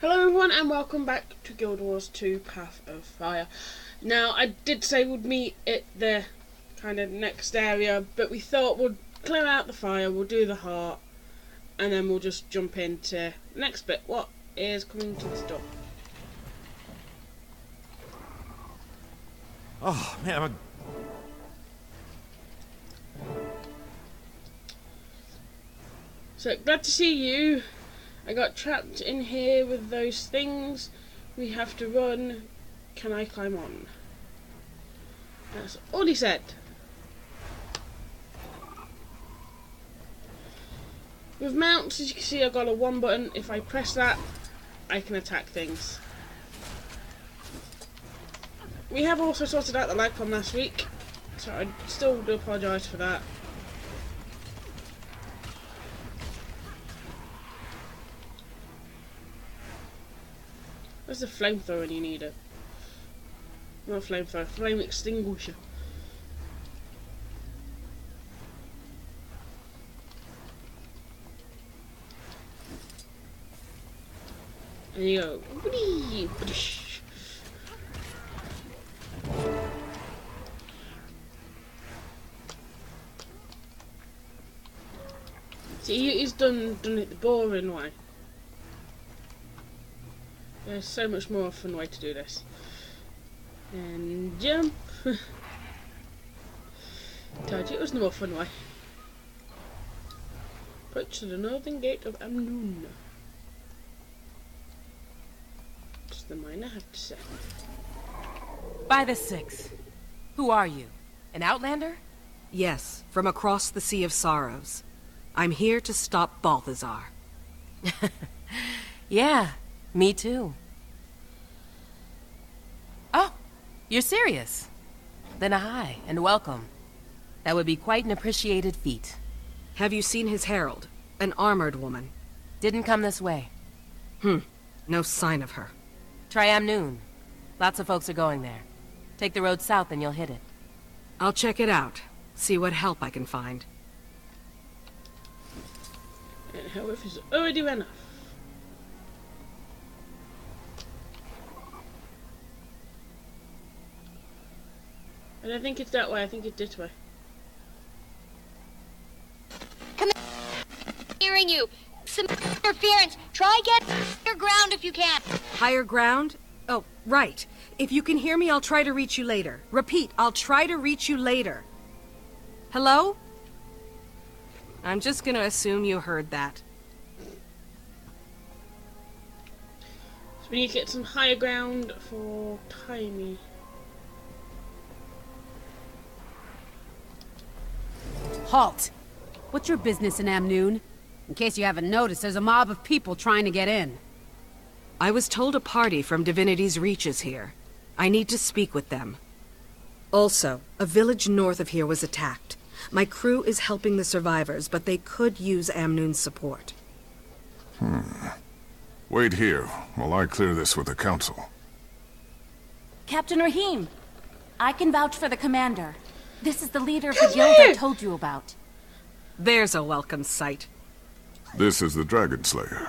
Hello everyone and welcome back to Guild Wars 2 Path of Fire. Now I did say we'd meet at the kind of next area, but we thought we'd clear out the fire, we'll do the heart, and then we'll just jump into the next bit. What is coming to the store? Oh man, So glad to see you. I got trapped in here with those things. We have to run. Can I climb on? That's all he said. With mounts, as you can see, I've got a 1 button. If I press that, I can attack things. We have also sorted out the lag from last week, so I still do apologise for that. Where's the flamethrower when you need it? Not flamethrower, flame extinguisher. There you go. Whee! See, he's done it the boring way. There's so much more fun way to do this. And jump. Told you it was the more fun way. Approach to the northern gate of Amnoon. What does the miner have to say? By the Six. Who are you? An outlander? Yes, from across the Sea of Sorrows. I'm here to stop Balthazar. Yeah, me too. Oh, you're serious? Then hi, and welcome. That would be quite an appreciated feat. Have you seen his herald? An armored woman. Didn't come this way. No sign of her. Try Amnoon. Lots of folks are going there. Take the road south and you'll hit it. I'll check it out. See what help I can find. And health is already enough. I don't think it's that way, I think it's this way. Come hearing you. Some interference. Try get your ground if you can. Higher ground? Oh, right. If you can hear me, I'll try to reach you later. Repeat, I'll try to reach you later. Hello? I'm just gonna assume you heard that. So we need to get some higher ground for Timmy. Halt! What's your business in Amnoon? In case you haven't noticed, there's a mob of people trying to get in. I was told a party from Divinity's Reach is here. I need to speak with them. Also, a village north of here was attacked. My crew is helping the survivors, but they could use Amnoon's support. Wait here while I clear this with the council. Captain Rahim, I can vouch for the commander. This is the leader of the guild I told you about. There's a welcome sight. This is the Dragon Slayer.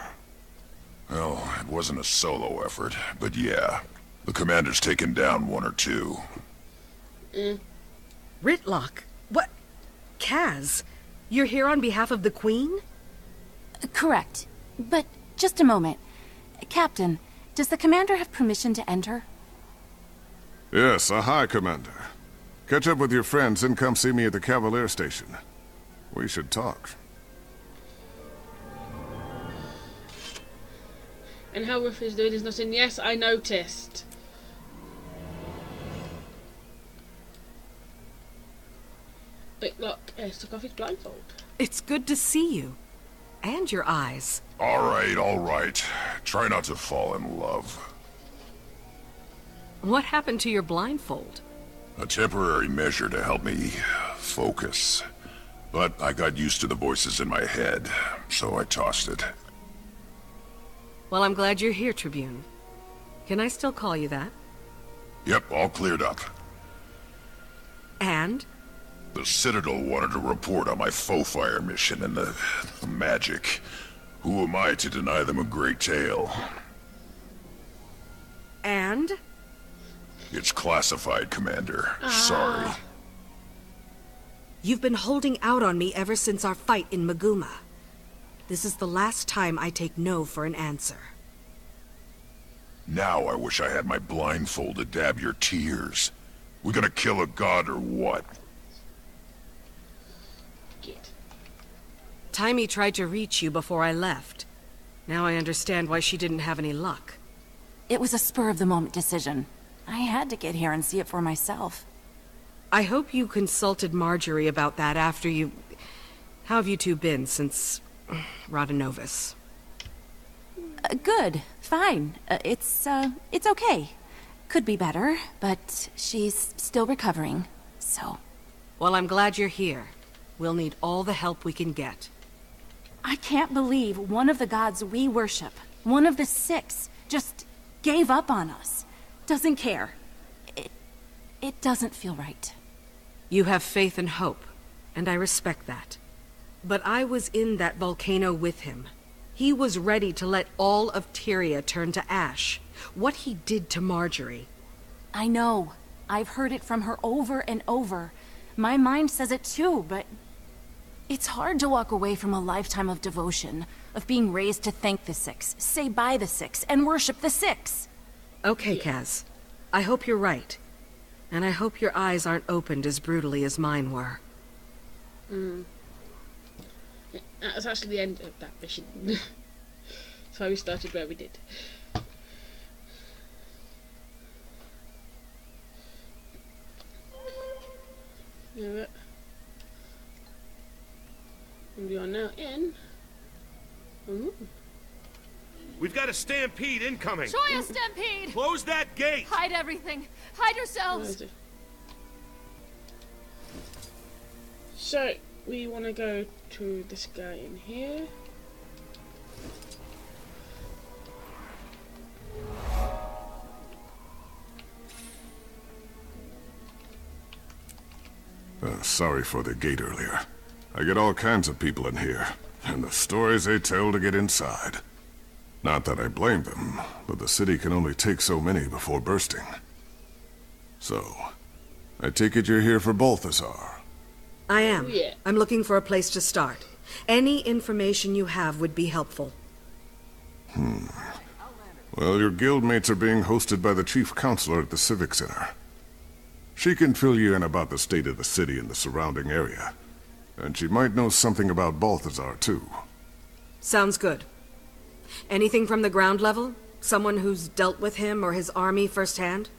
Well, it wasn't a solo effort, but yeah. The commander's taken down one or two. Ritlock? What? Kaz? You're here on behalf of the Queen? Correct. But just a moment. Captain, does the commander have permission to enter? Yes, a high commander. Catch up with your friends and come see me at the Cavalier Station. We should talk. And how Ruff is doing is nothing. Yes, I noticed. Ritlock took off his blindfold. It's good to see you. And your eyes. All right. Try not to fall in love. What happened to your blindfold? A temporary measure to help me focus. But I got used to the voices in my head, so I tossed it. Well, I'm glad you're here, Tribune. Can I still call you that? Yep, all cleared up. And? The Citadel wanted to report on my faux fire mission and the magic. Who am I to deny them a great tale? It's classified, Commander. Sorry. You've been holding out on me ever since our fight in Maguma. This is the last time I take no for an answer. Now I wish I had my blindfold to dab your tears. We gonna kill a god or what? Get. Taimi tried to reach you before I left. Now I understand why she didn't have any luck. It was a spur-of-the-moment decision. I had to get here and see it for myself. I hope you consulted Marjorie about that after you... How have you two been since... Rodanovis? Good. Fine. It's okay. Could be better, but she's still recovering, so... Well, I'm glad you're here. We'll need all the help we can get. I can't believe one of the gods we worship, one of the 6, just gave up on us. Doesn't care. It doesn't feel right. You have faith and hope, and I respect that. But I was in that volcano with him. He was ready to let all of Tyria turn to ash. What he did to Marjorie. I know. I've heard it from her over and over. My mind says it too, but... It's hard to walk away from a lifetime of devotion, of being raised to thank the 6, say bye the 6, and worship the 6. Okay, Kaz. I hope you're right. And I hope your eyes aren't opened as brutally as mine were. That was actually the end of that mission. That's why we started where we did. Yeah, we are now in. Ooh. We've got a stampede incoming. Try a stampede! Close that gate! Hide everything! Hide yourselves! So, we want to go to this guy in here. Sorry for the gate earlier. I get all kinds of people in here, and the stories they tell to get inside. Not that I blame them, but the city can only take so many before bursting. So, I take it you're here for Balthazar. I am. Oh, yeah. I'm looking for a place to start. Any information you have would be helpful. Well, your guildmates are being hosted by the chief counselor at the Civic Center. She can fill you in about the state of the city and the surrounding area. And she might know something about Balthazar, too. Sounds good. Anything from the ground level? Someone who's dealt with him or his army firsthand?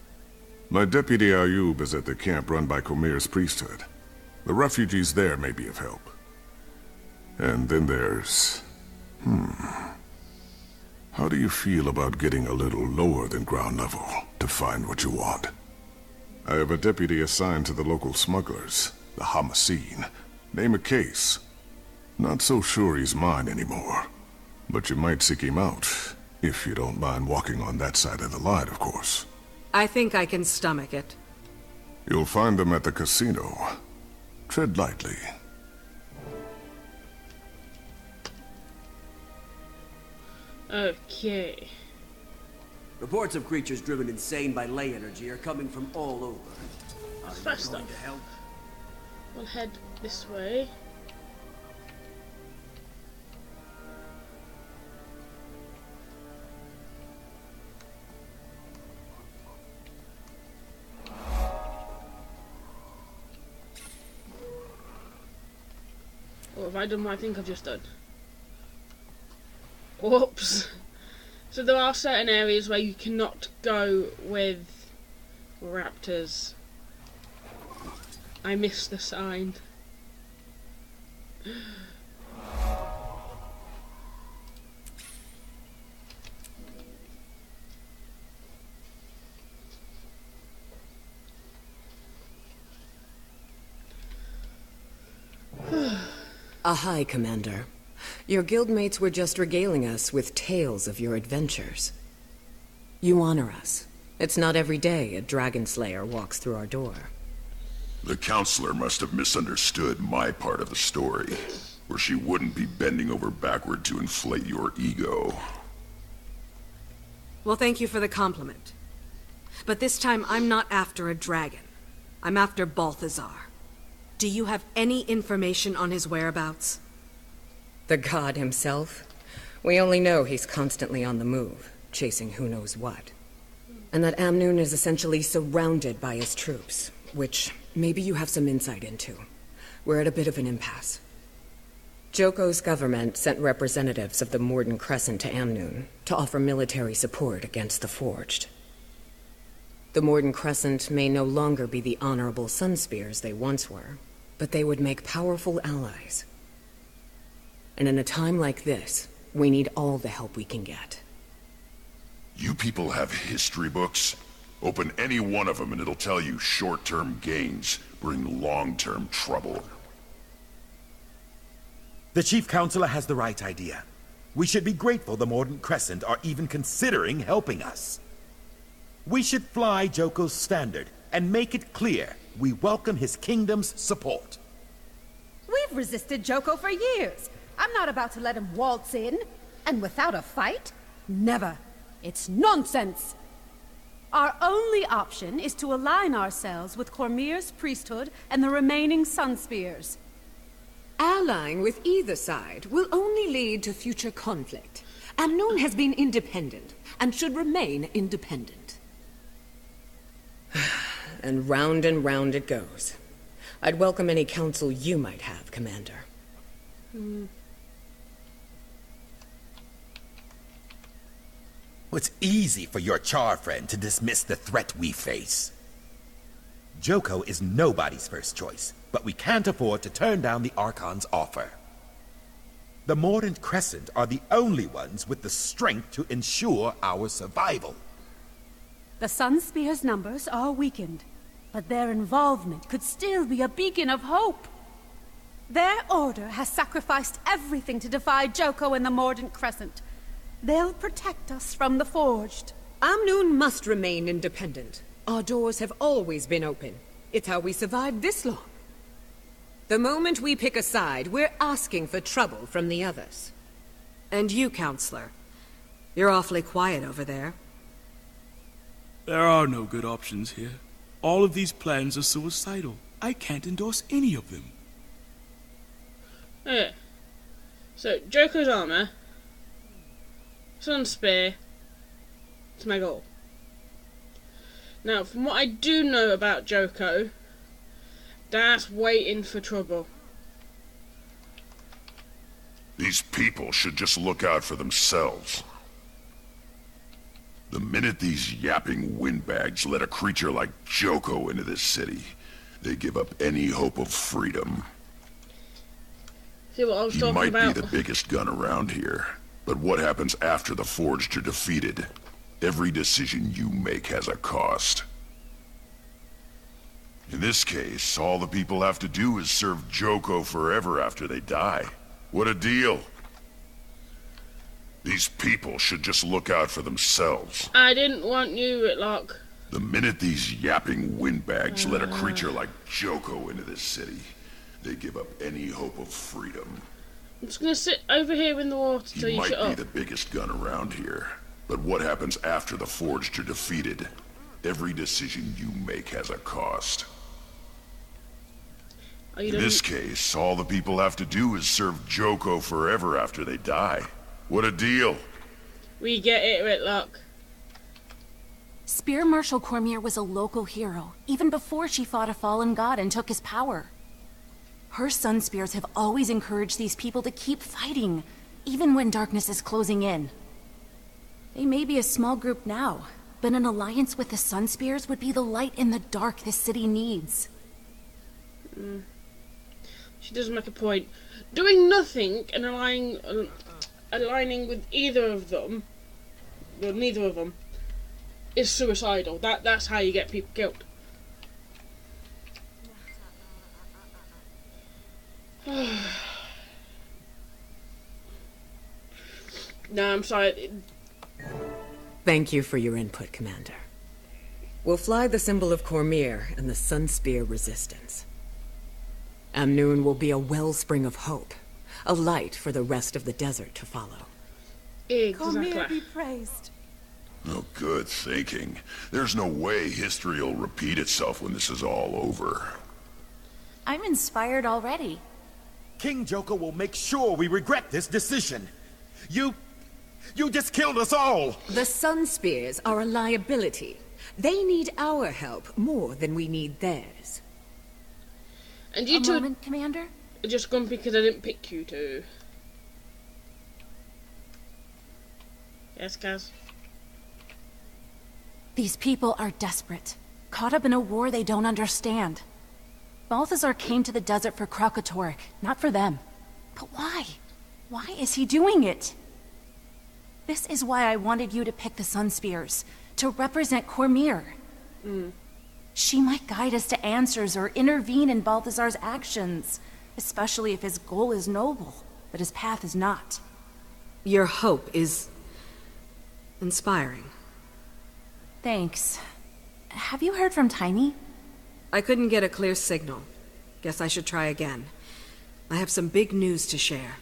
My deputy Ayub is at the camp run by Comir's priesthood. The refugees there may be of help. And then there's... How do you feel about getting a little lower than ground level to find what you want? I have a deputy assigned to the local smugglers, the Hamaseen. Name a case. Not so sure he's mine anymore. But you might seek him out, if you don't mind walking on that side of the line, of course. I think I can stomach it. You'll find them at the casino. Tread lightly. Okay. Reports of creatures driven insane by ley energy are coming from all over. Are you First going off, to help? we'll head this way. Or have I done what I think I've just done? Whoops. So there are certain areas where you cannot go with raptors. I missed the sign. Ahai, Commander. Your guildmates were just regaling us with tales of your adventures. You honor us. It's not every day a dragon slayer walks through our door. The counselor must have misunderstood my part of the story, where she wouldn't be bending over backward to inflate your ego. Well, thank you for the compliment. But this time, I'm not after a dragon. I'm after Balthazar. Do you have any information on his whereabouts? The god himself? We only know he's constantly on the move, chasing who knows what. And that Amnoon is essentially surrounded by his troops, which maybe you have some insight into. We're at a bit of an impasse. Joko's government sent representatives of the Morden Crescent to Amnoon to offer military support against the Forged. The Morden Crescent may no longer be the honorable Sunspears they once were, but they would make powerful allies. And in a time like this, we need all the help we can get. You people have history books? Open any one of them and it'll tell you short-term gains bring long-term trouble. The Chief Counselor has the right idea. We should be grateful the Morden Crescent are even considering helping us. We should fly Joko's standard and make it clear we welcome his kingdom's support. We've resisted Joko for years. I'm not about to let him waltz in. And without a fight? Never. It's nonsense. Our only option is to align ourselves with Cormyr's priesthood and the remaining Sunspears. Allying with either side will only lead to future conflict. Amnoon has been independent, and should remain independent. And round it goes. I'd welcome any counsel you might have, Commander. It's easy for your Char friend to dismiss the threat we face. Joko is nobody's first choice, but we can't afford to turn down the Archon's offer. The Mordant Crescent are the only ones with the strength to ensure our survival. The Sunspear's numbers are weakened, but their involvement could still be a beacon of hope. Their order has sacrificed everything to defy Joko and the Mordant Crescent. They'll protect us from the Forged. Amnoon must remain independent. Our doors have always been open. It's how we survived this long. The moment we pick a side, we're asking for trouble from the others. And you, Counselor. You're awfully quiet over there. There are no good options here. All of these plans are suicidal. I can't endorse any of them. Okay. So, Joko's armor, Sunspear, it's my goal. Now, from what I do know about Joko, that's waiting for trouble. These people should just look out for themselves. The minute these yapping windbags let a creature like Joko into this city, they give up any hope of freedom. See what I was talking about? He might be the biggest gun around here, but what happens after the Forged are defeated? Every decision you make has a cost. In this case, all the people have to do is serve Joko forever after they die. What a deal! These people should just look out for themselves. I didn't want you, Whitlock. The minute these yapping windbags let a creature like Joko into this city, they give up any hope of freedom. I'm just gonna sit over here in the water till you shut up. He might be the biggest gun around here, but what happens after the Forged are defeated? Every decision you make has a cost. In this case, all the people have to do is serve Joko forever after they die. What a deal! We get it, Whitlock. Spear Marshal Cormyr was a local hero, even before she fought a fallen god and took his power. Her Sunspears have always encouraged these people to keep fighting, even when darkness is closing in. They may be a small group now, but an alliance with the Sunspears would be the light in the dark this city needs. She does make a point. Doing nothing and aligning with either of them, well, neither of them, is suicidal. That's how you get people killed. No, I'm sorry. Thank you for your input, Commander. We'll fly the symbol of Cormyr and the Sunspear Resistance. Amnoon will be a wellspring of hope, a light for the rest of the desert to follow. Exactly. Cormyr be praised. Oh, good thinking. There's no way history will repeat itself when this is all over. I'm inspired already. King Joko will make sure we regret this decision. You just killed us all! The Sun Spears are a liability. They need our help more than we need theirs. And you A two moment, Commander? are just grumpy because I didn't pick you two. Yes, Kaz? These people are desperate, caught up in a war they don't understand. Balthazar came to the desert for Kralkatorrik, not for them. But why? Why is he doing it? This is why I wanted you to pick the Sun Spears, to represent Cormyr. She might guide us to answers or intervene in Balthazar's actions, especially if his goal is noble, but his path is not. Your hope is inspiring. Thanks. Have you heard from Tiny? I couldn't get a clear signal. Guess I should try again. I have some big news to share.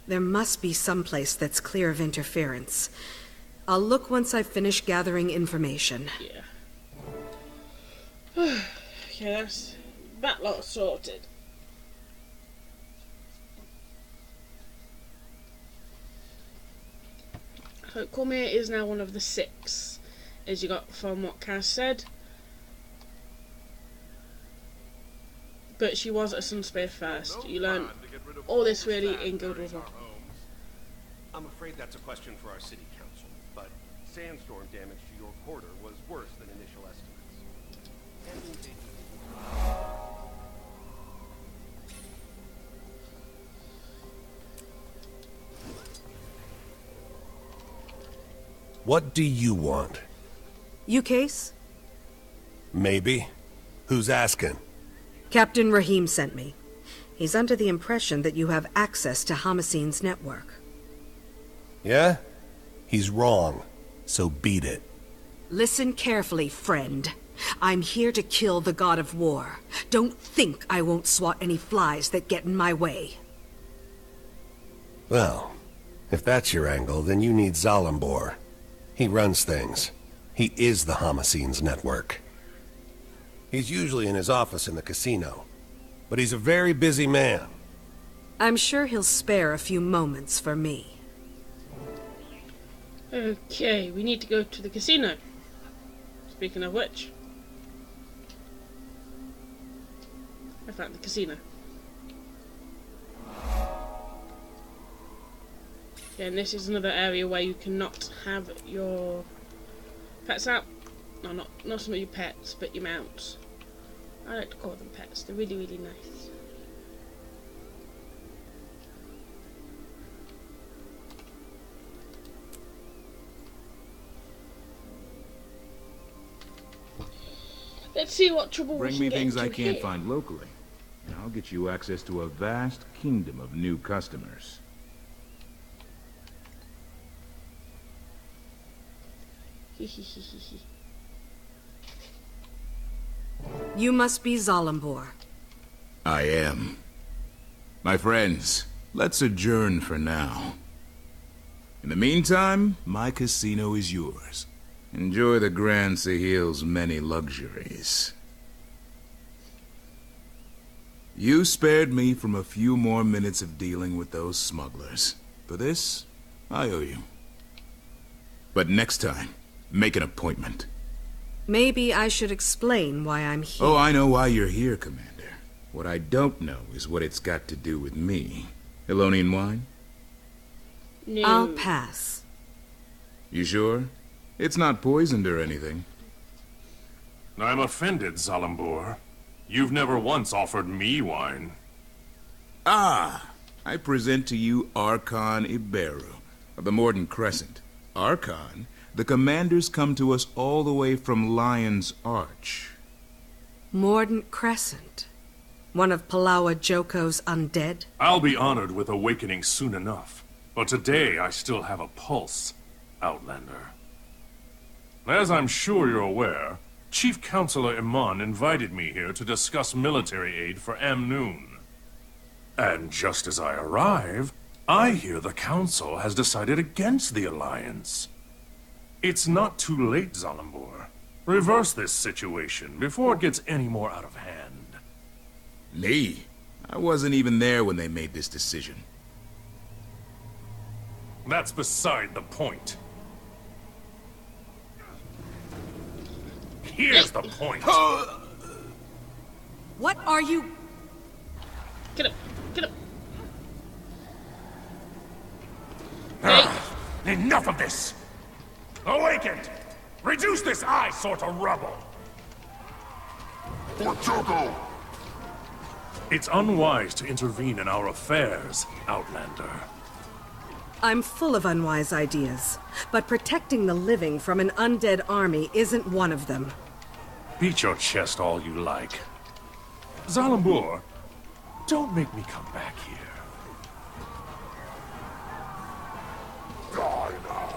There must be some place that's clear of interference. I'll look once I finish gathering information. Yeah. Okay, that's that lot sorted. So Cormyr is now one of the 6, as you got from what Kaz said. But she was a Sunspear first. You learn all this really in Guild Wars 1. I'm afraid that's a question for our city council, but sandstorm damage to your quarter was worse than initial estimates. What do you want? Ukase? Maybe. Who's asking? Captain Rahim sent me. He's under the impression that you have access to Hamaseen's network. Yeah? He's wrong. So beat it. Listen carefully, friend. I'm here to kill the god of war. Don't think I won't swat any flies that get in my way. Well, if that's your angle, then you need Zalambor. He runs things. He is the Hamaseen's network. He's usually in his office in the casino, but he's a very busy man. I'm sure he'll spare a few moments for me. Okay, we need to go to the casino. Speaking of which, I found the casino. Yeah, and this is another area where you cannot have your pets out. No, not some of your pets, but your mounts. I like to call them pets. They're really, really nice. Let's see what trouble we Bring can me get things I into can't here. find locally, and I'll get you access to a vast kingdom of new customers. You must be Zalambor. I am. My friends, let's adjourn for now. In the meantime, my casino is yours. Enjoy the Grand Sahil's many luxuries. You spared me from a few more minutes of dealing with those smugglers. For this, I owe you. But next time, make an appointment. Maybe I should explain why I'm here. Oh, I know why you're here, Commander. What I don't know is what it's got to do with me. Elonian wine? No. I'll pass. You sure? It's not poisoned or anything. I'm offended, Zalambor. You've never once offered me wine. Ah! I present to you Archon Iberu, of the Morden Crescent. Archon, the commanders come to us all the way from Lion's Arch. Mordant Crescent. One of Palawa Joko's undead? I'll be honored with awakening soon enough. But today I still have a pulse, Outlander. As I'm sure you're aware, Chief Counselor Iman invited me here to discuss military aid for Amnoon. And just as I arrive, I hear the Council has decided against the Alliance. It's not too late, Zalambur. Reverse this situation before it gets any more out of hand. Me? I wasn't even there when they made this decision. That's beside the point. Here's the point. What are you... Get up! Get up! Enough of this! Awakened! Reduce this eyesore to rubble! For Joko! It's unwise to intervene in our affairs, Outlander. I'm full of unwise ideas, but protecting the living from an undead army isn't one of them. Beat your chest all you like. Zalambur, don't make me come back here. Die now.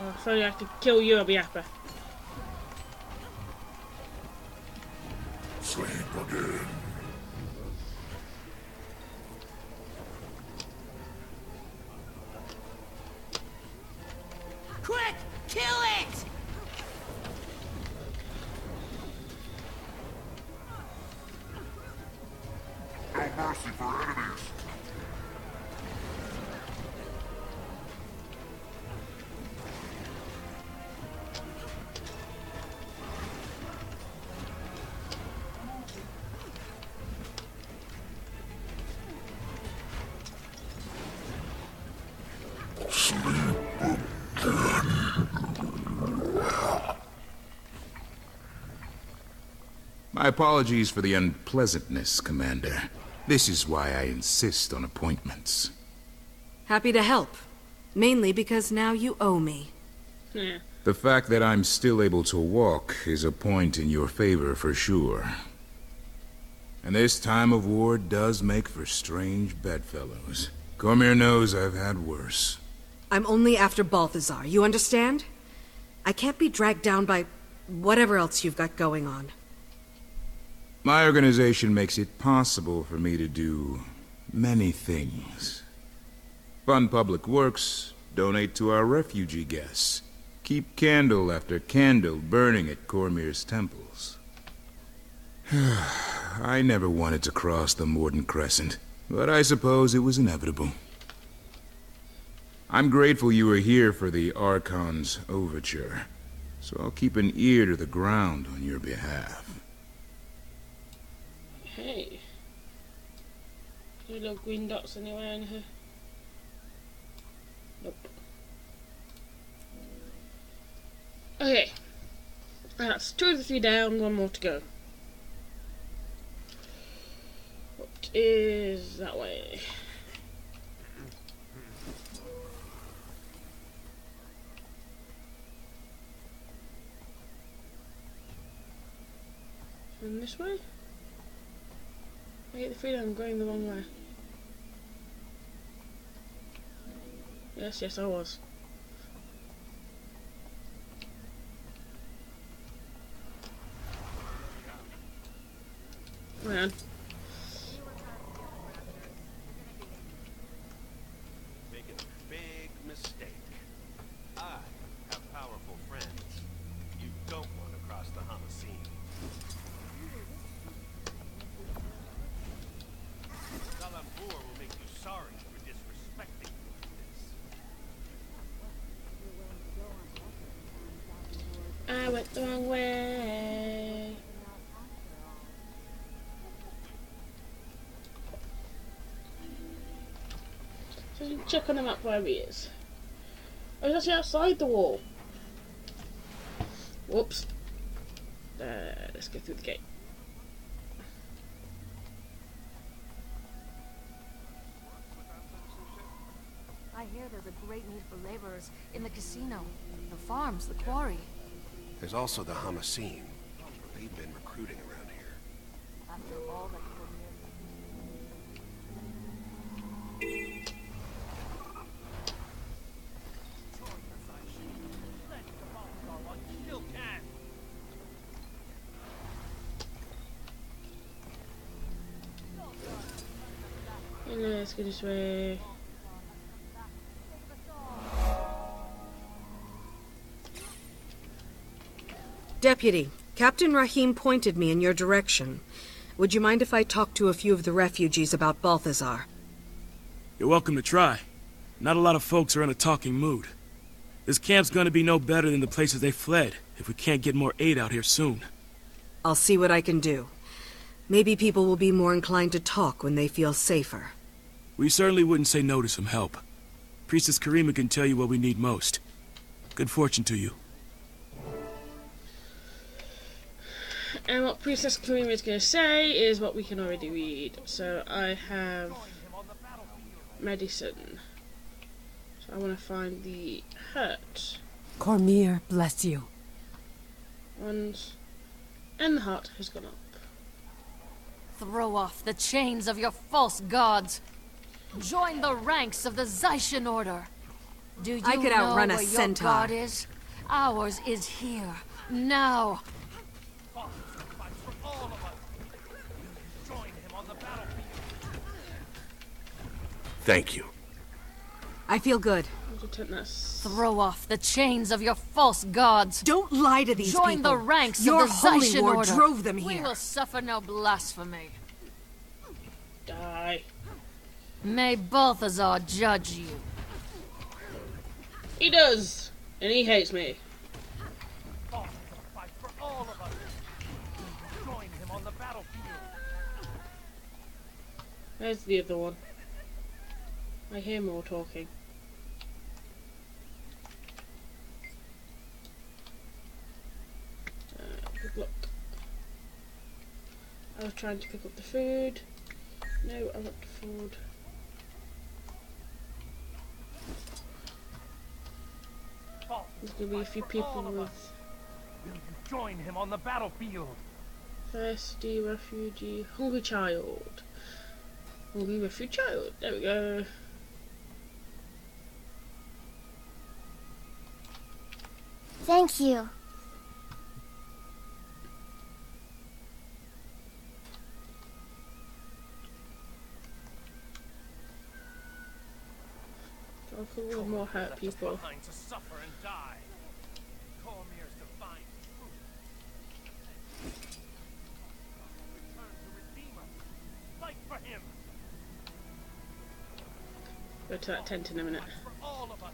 If only I could kill you, I'll be happy. Sleep again. Quick! Kill it! No mercy for enemies. My apologies for the unpleasantness, Commander. This is why I insist on appointments. Happy to help. Mainly because now you owe me. Yeah. The fact that I'm still able to walk is a point in your favor for sure. And this time of war does make for strange bedfellows. Cormyr knows I've had worse. I'm only after Balthazar, you understand? I can't be dragged down by whatever else you've got going on. My organization makes it possible for me to do many things. Fund public works, donate to our refugee guests, keep candle after candle burning at Cormyr's temples. I never wanted to cross the Morden Crescent, but I suppose it was inevitable. I'm grateful you were here for the Archon's overture, so I'll keep an ear to the ground on your behalf. Hey. Any little green dots anywhere in here? Nope. Okay. That's 2 of the 3 down, 1 more to go. What is that way? And this way? I get the feeling I'm going the wrong way. Yes, I was. Man. Making a big mistake. I have powerful friends. You don't want to cross the Hamaseen. Zalambur will make you sorry for disrespecting you like this. I went the wrong way. So you check on the map where he is. Oh, he's actually outside the wall. Whoops. Let's go through the gate. I hear there's a great need for laborers in the casino, the farms, the quarry. There's also the Hamaseen. They've been recruiting around here. After all that Let's go this way. Deputy, Captain Rahim pointed me in your direction. Would you mind if I talked to a few of the refugees about Balthazar? You're welcome to try. Not a lot of folks are in a talking mood. This camp's gonna be no better than the places they fled if we can't get more aid out here soon. I'll see what I can do. Maybe people will be more inclined to talk when they feel safer. We certainly wouldn't say no to some help. Priestess Karima can tell you what we need most. Good fortune to you. And what Priestess Karima is going to say is what we can already read. So I have medicine. So I want to find the hurt. Cormyr, bless you. And the heart has gone up. Throw off the chains of your false gods. Join the ranks of the Zaishan Order. Do you I could know outrun where a your centaur. god is? Ours is here, now. Thank you. I feel good. Throw off the chains of your false gods. Don't lie to these Join people. the ranks Your of the holy Zaishan war Order. drove them We here. will suffer no blasphemy. Die. May Balthazar judge you. He does, and he hates me. There's the other one. I hear more talking. Good luck. I was trying to pick up the food. No, I want the food. There's gonna be a few people with. Will you join him on the battlefield? Thirsty refugee, hungry child. Hungry refugee child. There we go. Thank you. Go for a little more hurt people. To suffer and die. Cormyr's divine truth. Return to Redeemer. Fight for him. Go to that tent in a minute. For all of us.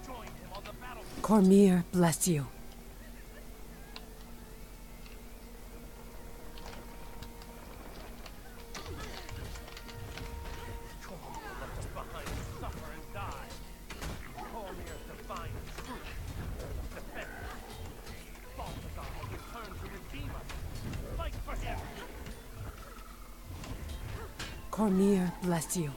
Join him on the battlefield. Cormyr, bless you. Cormyr, bless you.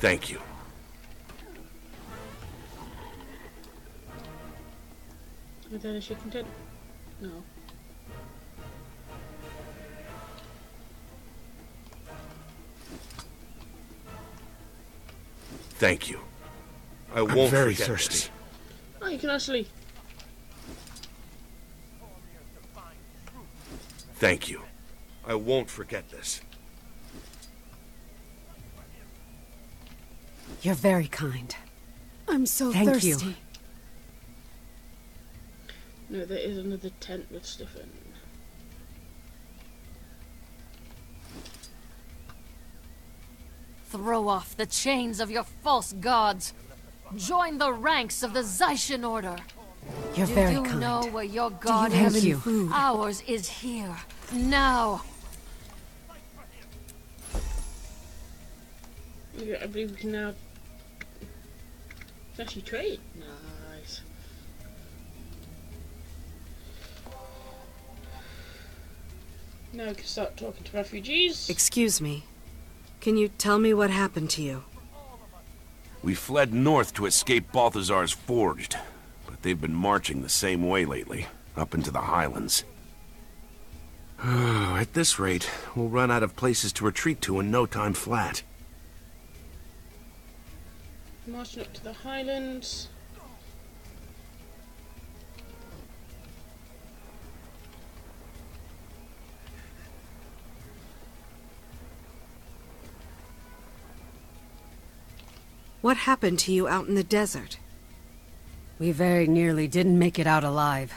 Thank you. But then is she content? No. Thank you. I'm won't very forget thirsty. this. Oh, you can actually. Thank you. I won't forget this. You're very kind. I'm so Thank thirsty. you. No, there is another tent with stuff in. Throw off the chains of your false gods. Join the ranks of the Zaishan Order. You're Do very you kind. know where your god you have is? any food? Ours is here, now. Yeah, I believe we can now actually trade. Nice. Now we can start talking to refugees. Excuse me. Can you tell me what happened to you? We fled north to escape Balthazar's Forged, but they've been marching the same way lately, up into the highlands. At this rate, we'll run out of places to retreat to in no time flat. Marching up to the highlands. What happened to you out in the desert? We very nearly didn't make it out alive.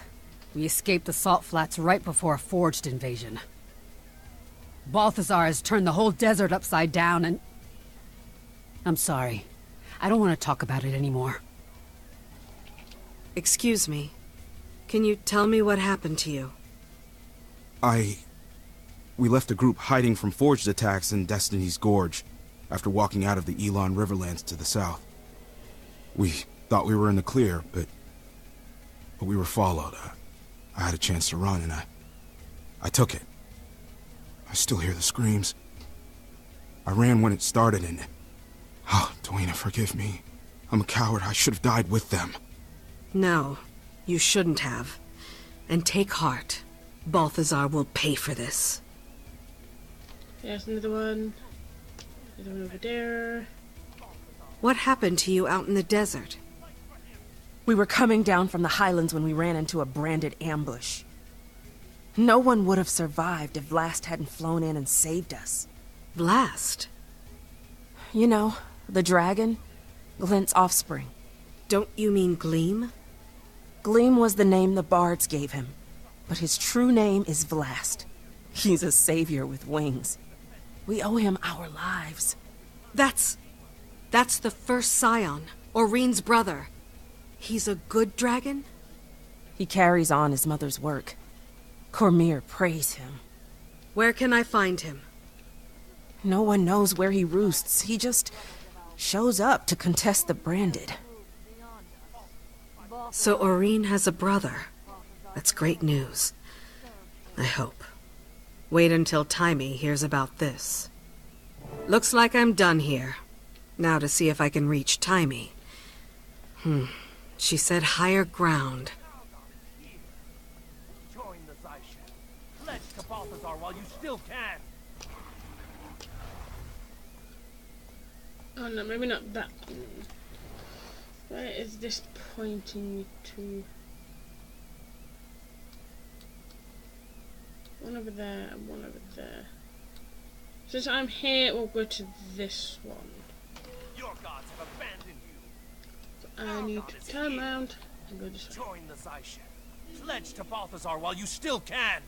We escaped the salt flats right before a forged invasion. Balthazar has turned the whole desert upside down and... I'm sorry. I don't want to talk about it anymore. Excuse me. Can you tell me what happened to you? We left a group hiding from forged attacks in Destiny's Gorge after walking out of the Elon Riverlands to the south. We thought we were in the clear, but we were followed. I had a chance to run, and I took it. I still hear the screams. I ran when it started, and... Oh, Dwayna, forgive me. I'm a coward. I should have died with them. No, you shouldn't have. And take heart. Balthazar will pay for this. There's another one. There's one over there. What happened to you out in the desert? We were coming down from the highlands when we ran into a branded ambush. No one would have survived if Vlast hadn't flown in and saved us. Vlast? You know, the dragon. Glint's offspring. Don't you mean Gleam? Gleam was the name the bards gave him, but his true name is Vlast. He's a savior with wings. We owe him our lives. That's the first scion, Oreen's brother. He's a good dragon? He carries on his mother's work. Cormyr praise him. Where can I find him? No one knows where he roosts. He just shows up to contest the branded. So Oreen has a brother. That's great news. I hope. Wait until Taimi hears about this. Looks like I'm done here. Now to see if I can reach Taimi. She said higher ground. Join the Zaishen. Pledge to Balthazar while you still can. Oh no, maybe not that. Where is this pointing me to? One over there and one over there. Since I'm here, we'll go to this one. Your gods have abandoned you. I need to turn around and go this way. Join the Zaishen. Pledge to Balthazar while you still can.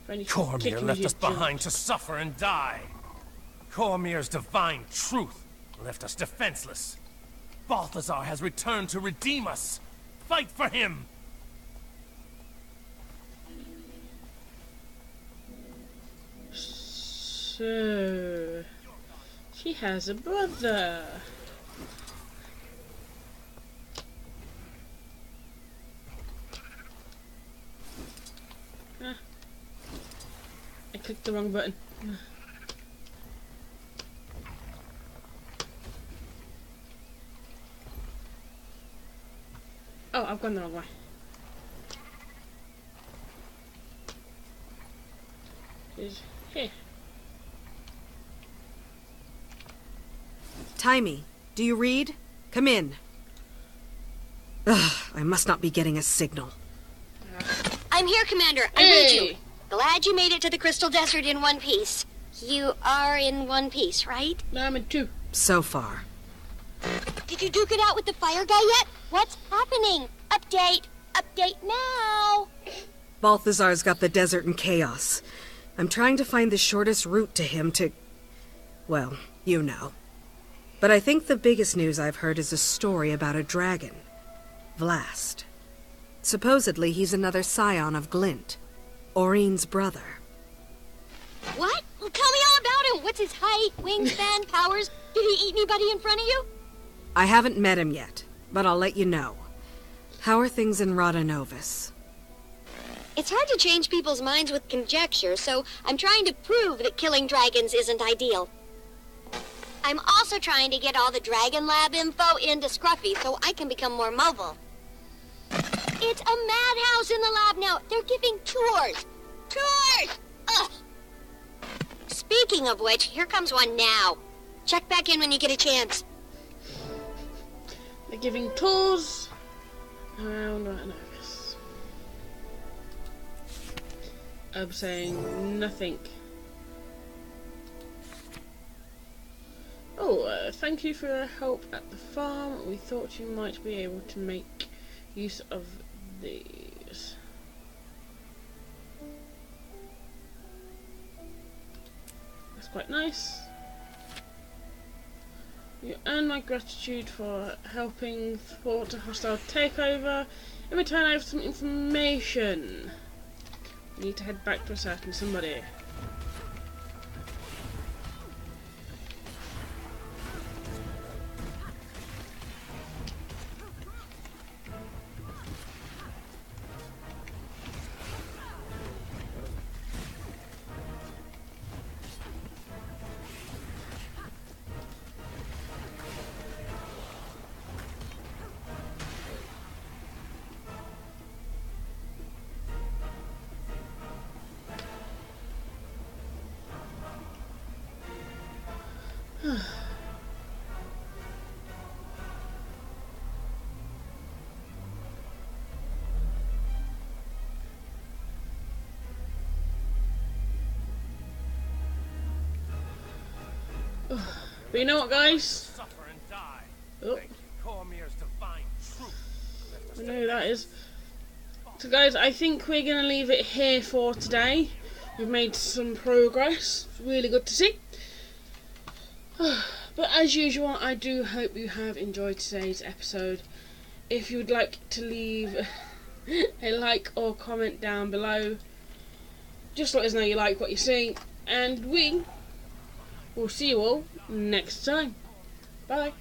Cormyr left us behind to suffer and die. Cormyr's divine truth left us defenseless. Balthazar has returned to redeem us. Fight for him! So... she has a brother. I clicked the wrong button. Oh, I've gone the wrong way. Is here. Taimi, do you read? Come in. Ugh, I must not be getting a signal. I'm here, Commander. I read you. Glad you made it to the Crystal Desert in one piece. You are in one piece, right? No, I'm in two. So far. Did you duke it out with the fire guy yet? What's happening? Update. Update now. Balthazar's got the desert in chaos. I'm trying to find the shortest route to him to... well, you know. But I think the biggest news I've heard is a story about a dragon. Vlast. Supposedly he's another scion of Glint. Oreen's brother. What? Well, tell me all about him. What's his height, wingspan, powers? Did he eat anybody in front of you? I haven't met him yet, but I'll let you know. How are things in Radanovis? It's hard to change people's minds with conjecture, so I'm trying to prove that killing dragons isn't ideal. I'm also trying to get all the Dragon Lab info into Scruffy so I can become more mobile. It's a madhouse in the lab now. They're giving tours. Tours! Ugh. Speaking of which, here comes one now. Check back in when you get a chance. They're giving tours around Nervous. I'm saying nothing. Oh, thank you for your help at the farm. We thought you might be able to make use of these. That's quite nice. You earn my gratitude for helping thwart a hostile takeover. In return, I have some information. We need to head back to a certain somebody. But you know what, guys? Oh. I know who that is. So guys, I think we're going to leave it here for today. We've made some progress. It's really good to see. But as usual, I do hope you have enjoyed today's episode. If you would like to leave a like or comment down below, just let us know you like what you see, and we will see you all next time. Bye.